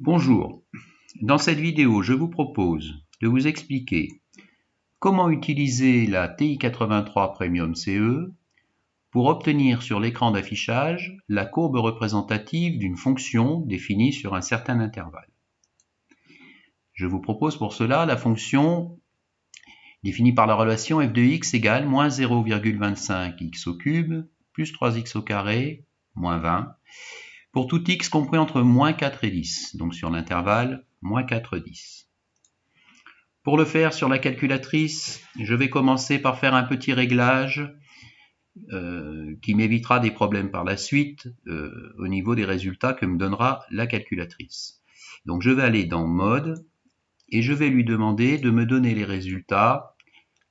Bonjour, dans cette vidéo je vous propose de vous expliquer comment utiliser la TI-83 Premium CE pour obtenir sur l'écran d'affichage la courbe représentative d'une fonction définie sur un certain intervalle. Je vous propose pour cela la fonction définie par la relation f de x égale moins 0,25x au cube plus 3x au carré moins 20 pour tout x compris entre moins 4 et 10, donc sur l'intervalle moins 4, 10. Pour le faire sur la calculatrice, je vais commencer par faire un petit réglage qui m'évitera des problèmes par la suite au niveau des résultats que me donnera la calculatrice. Donc je vais aller dans Mode et je vais lui demander de me donner les résultats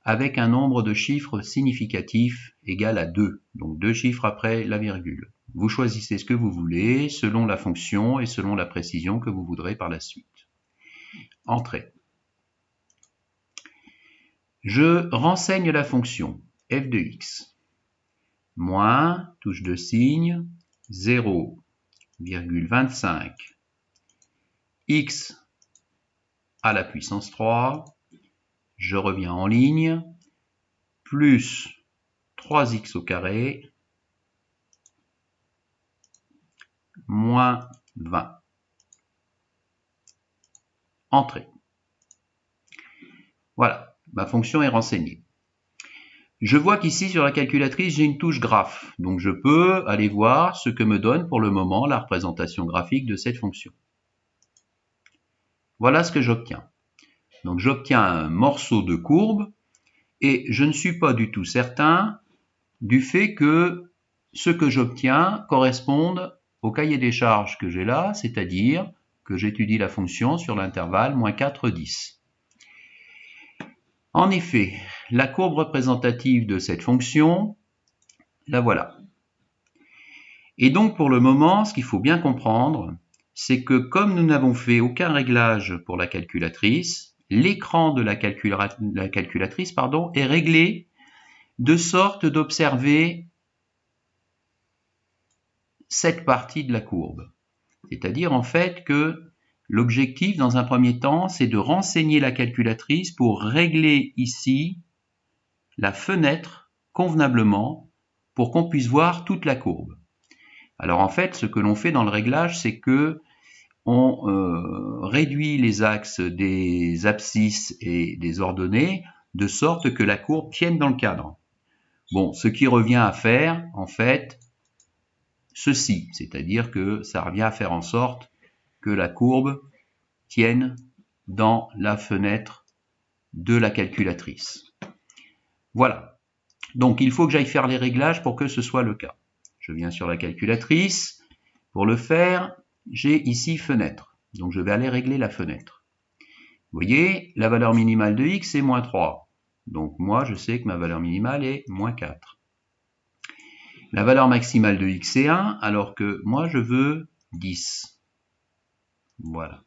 avec un nombre de chiffres significatif égal à 2, donc 2 chiffres après la virgule. Vous choisissez ce que vous voulez selon la fonction et selon la précision que vous voudrez par la suite. Entrée. Je renseigne la fonction f de x. Moins, touche de signe, 0,25 x à la puissance 3. Je reviens en ligne, plus 3x au carré, moins 20. Entrée. Voilà, ma fonction est renseignée. Je vois qu'ici sur la calculatrice, j'ai une touche graphe, donc je peux aller voir ce que me donne pour le moment la représentation graphique de cette fonction. Voilà ce que j'obtiens. Donc j'obtiens un morceau de courbe et je ne suis pas du tout certain du fait que ce que j'obtiens corresponde au cahier des charges que j'ai là, c'est-à-dire que j'étudie la fonction sur l'intervalle moins 4, 10. En effet, la courbe représentative de cette fonction, la voilà. Et donc pour le moment, ce qu'il faut bien comprendre, c'est que comme nous n'avons fait aucun réglage pour la calculatrice, l'écran de la calculatrice est réglé de sorte d'observer cette partie de la courbe. C'est-à-dire en fait que l'objectif dans un premier temps, c'est de renseigner la calculatrice pour régler ici la fenêtre convenablement pour qu'on puisse voir toute la courbe. Alors en fait, ce que l'on fait dans le réglage, c'est que on réduit les axes des abscisses et des ordonnées de sorte que la courbe tienne dans le cadre. Bon, ce qui revient à faire, en fait, ceci, c'est-à-dire que ça revient à faire en sorte que la courbe tienne dans la fenêtre de la calculatrice. Voilà. Donc, il faut que j'aille faire les réglages pour que ce soit le cas. Je viens sur la calculatrice. Pour le faire, j'ai ici fenêtre. Donc, je vais aller régler la fenêtre. Vous voyez, la valeur minimale de x est moins 3. Donc, moi, je sais que ma valeur minimale est moins 4. La valeur maximale de x est 1, alors que moi, je veux 10. Voilà.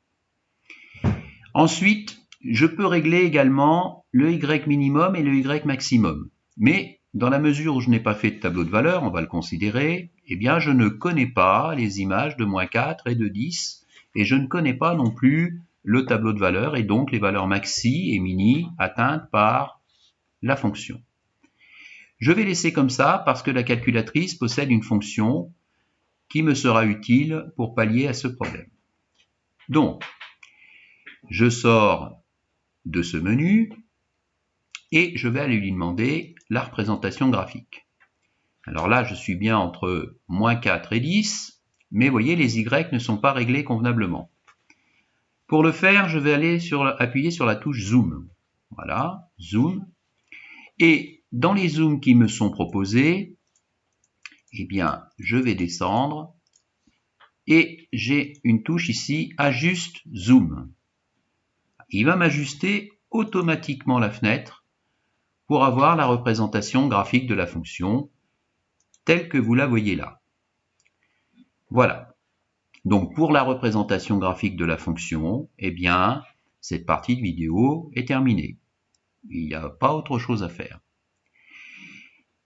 Ensuite, je peux régler également le y minimum et le y maximum. Mais dans la mesure où je n'ai pas fait de tableau de valeur, on va le considérer, eh bien je ne connais pas les images de moins 4 et de 10, et je ne connais pas non plus le tableau de valeur et donc les valeurs maxi et mini atteintes par la fonction. Je vais laisser comme ça parce que la calculatrice possède une fonction qui me sera utile pour pallier à ce problème. Donc, je sors de ce menu et je vais aller lui demander la représentation graphique. Alors là, je suis bien entre moins 4 et 10, mais vous voyez, les Y ne sont pas réglés convenablement. Pour le faire, je vais aller appuyer sur la touche Zoom. Voilà, Zoom. Et dans les zooms qui me sont proposés, eh bien, je vais descendre et j'ai une touche ici, Ajuste Zoom. Il va m'ajuster automatiquement la fenêtre pour avoir la représentation graphique de la fonction telle que vous la voyez là. Voilà. Donc pour la représentation graphique de la fonction, eh bien, cette partie de vidéo est terminée. Il n'y a pas autre chose à faire.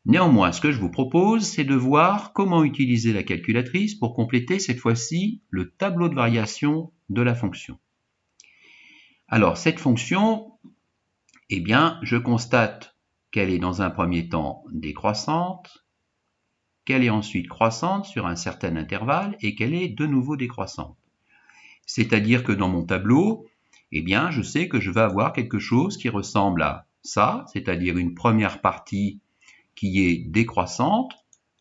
Néanmoins, ce que je vous propose, c'est de voir comment utiliser la calculatrice pour compléter cette fois-ci le tableau de variation de la fonction. Alors, cette fonction, eh bien, je constate qu'elle est dans un premier temps décroissante, qu'elle est ensuite croissante sur un certain intervalle et qu'elle est de nouveau décroissante. C'est-à-dire que dans mon tableau, eh bien, je sais que je vais avoir quelque chose qui ressemble à ça, c'est-à-dire une première partie qui est décroissante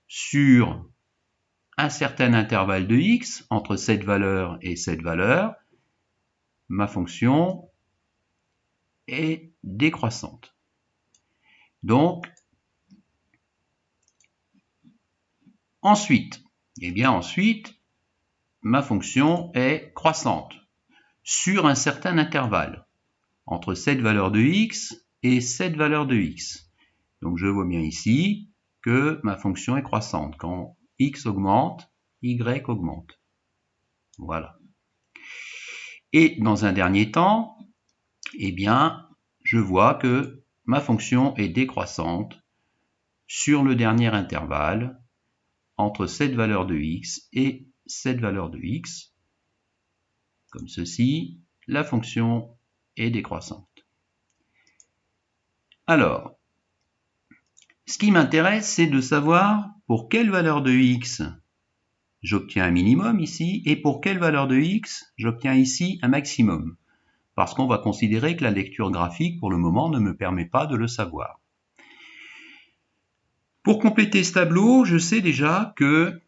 sur un certain intervalle de x entre cette valeur et cette valeur. Ma fonction est décroissante. Donc, ensuite, ma fonction est croissante sur un certain intervalle entre cette valeur de x et cette valeur de x. Donc je vois bien ici que ma fonction est croissante. Quand x augmente, y augmente. Voilà. Et dans un dernier temps, eh bien, je vois que ma fonction est décroissante sur le dernier intervalle entre cette valeur de x et cette valeur de x. Comme ceci, la fonction est décroissante. Alors, ce qui m'intéresse, c'est de savoir pour quelle valeur de x j'obtiens un minimum ici et pour quelle valeur de x j'obtiens ici un maximum. Parce qu'on va considérer que la lecture graphique, pour le moment, ne me permet pas de le savoir. Pour compléter ce tableau, je sais déjà que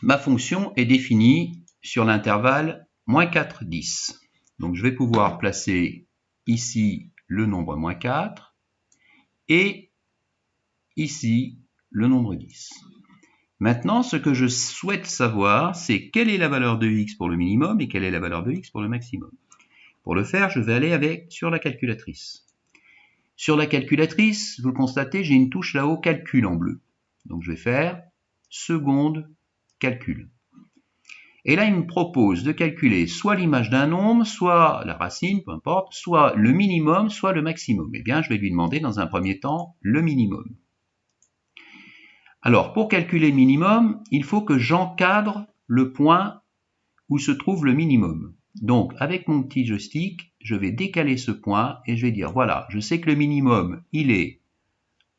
ma fonction est définie sur l'intervalle -4, 10. Donc je vais pouvoir placer ici le nombre -4 et ici le nombre 10. Maintenant, ce que je souhaite savoir, c'est quelle est la valeur de x pour le minimum et quelle est la valeur de x pour le maximum. Pour le faire, je vais aller sur la calculatrice. Sur la calculatrice, vous le constatez, j'ai une touche là-haut, calcul en bleu. Donc je vais faire seconde calcul. Et là, il me propose de calculer soit l'image d'un nombre, soit la racine, peu importe, soit le minimum, soit le maximum. Eh bien, je vais lui demander dans un premier temps le minimum. Alors, pour calculer le minimum, il faut que j'encadre le point où se trouve le minimum. Donc, avec mon petit joystick, je vais décaler ce point et je vais dire, voilà, je sais que le minimum, il est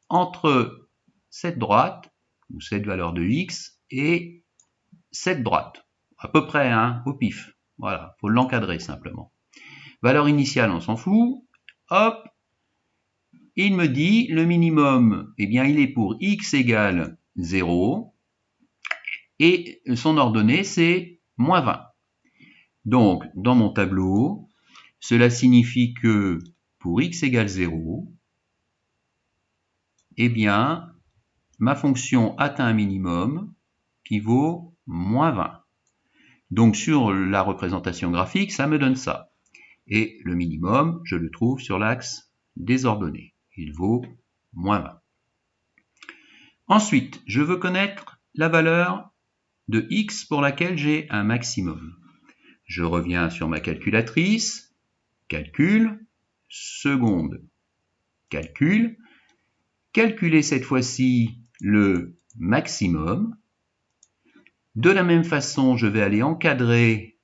entre cette droite, ou cette valeur de x, et cette droite. À peu près, hein, au pif. Voilà, il faut l'encadrer simplement. Valeur initiale, on s'en fout. Hop, il me dit, le minimum, eh bien, il est pour x égale 0, et son ordonnée, c'est -20. Donc, dans mon tableau, cela signifie que pour x égale 0, eh bien, ma fonction atteint un minimum qui vaut -20. Donc, sur la représentation graphique, ça me donne ça. Et le minimum, je le trouve sur l'axe des ordonnées. Il vaut -20. Ensuite, je veux connaître la valeur de x pour laquelle j'ai un maximum. Je reviens sur ma calculatrice, calcul, seconde, calcul, calculer cette fois-ci le maximum. De la même façon, je vais aller encadrer,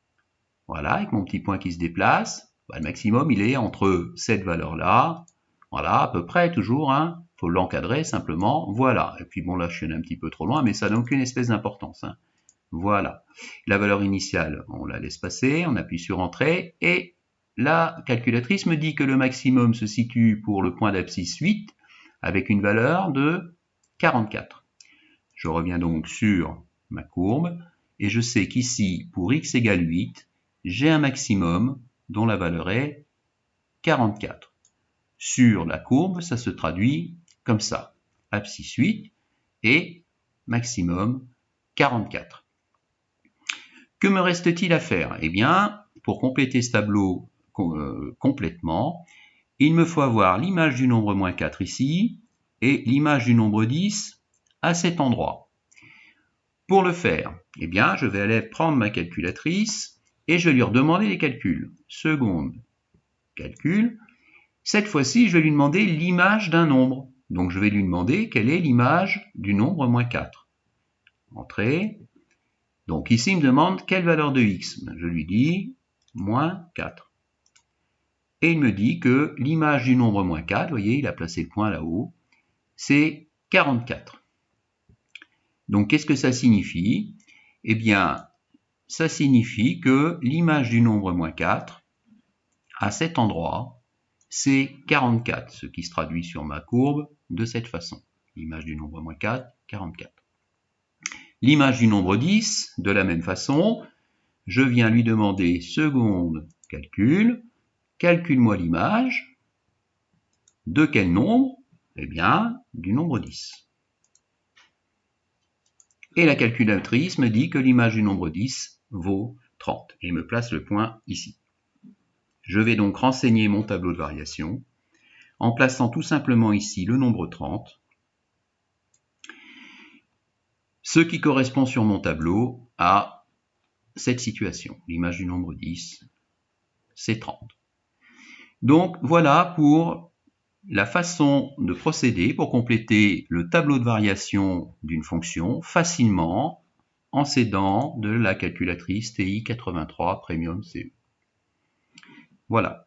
voilà, avec mon petit point qui se déplace. Le maximum, il est entre cette valeur-là, voilà, à peu près toujours, hein. Faut l'encadrer simplement, voilà. Et puis bon, là, je suis allé un petit peu trop loin, mais ça n'a aucune espèce d'importance, hein. Voilà. La valeur initiale, on la laisse passer, on appuie sur Entrée, et la calculatrice me dit que le maximum se situe pour le point d'abscisse 8, avec une valeur de 44. Je reviens donc sur ma courbe, et je sais qu'ici, pour x égale 8, j'ai un maximum dont la valeur est 44. Sur la courbe, ça se traduit comme ça, abscisse 8 et maximum 44. Que me reste-t-il à faire? Eh bien, pour compléter ce tableau complètement, il me faut avoir l'image du nombre -4 ici et l'image du nombre 10 à cet endroit. Pour le faire, eh bien, je vais aller prendre ma calculatrice et je vais lui redemander les calculs. Seconde, calcul. Cette fois-ci, je vais lui demander l'image d'un nombre. Donc, je vais lui demander quelle est l'image du nombre -4. Entrée. Donc, ici, il me demande quelle valeur de x. Je lui dis moins 4. Et il me dit que l'image du nombre moins 4, vous voyez, il a placé le point là-haut, c'est 44. Donc, qu'est-ce que ça signifie? Eh bien, ça signifie que l'image du nombre moins 4, à cet endroit, c'est 44, ce qui se traduit sur ma courbe de cette façon. L'image du nombre moins 4, 44. L'image du nombre 10, de la même façon, je viens lui demander seconde calcul, calcule-moi l'image, de quel nombre? Eh bien, du nombre 10. Et la calculatrice me dit que l'image du nombre 10 vaut 30, et me place le point ici. Je vais donc renseigner mon tableau de variation en plaçant tout simplement ici le nombre 30, ce qui correspond sur mon tableau à cette situation. L'image du nombre 10, c'est 30. Donc voilà pour la façon de procéder pour compléter le tableau de variation d'une fonction facilement en s'aidant de la calculatrice TI-83 Premium CE. Voilà.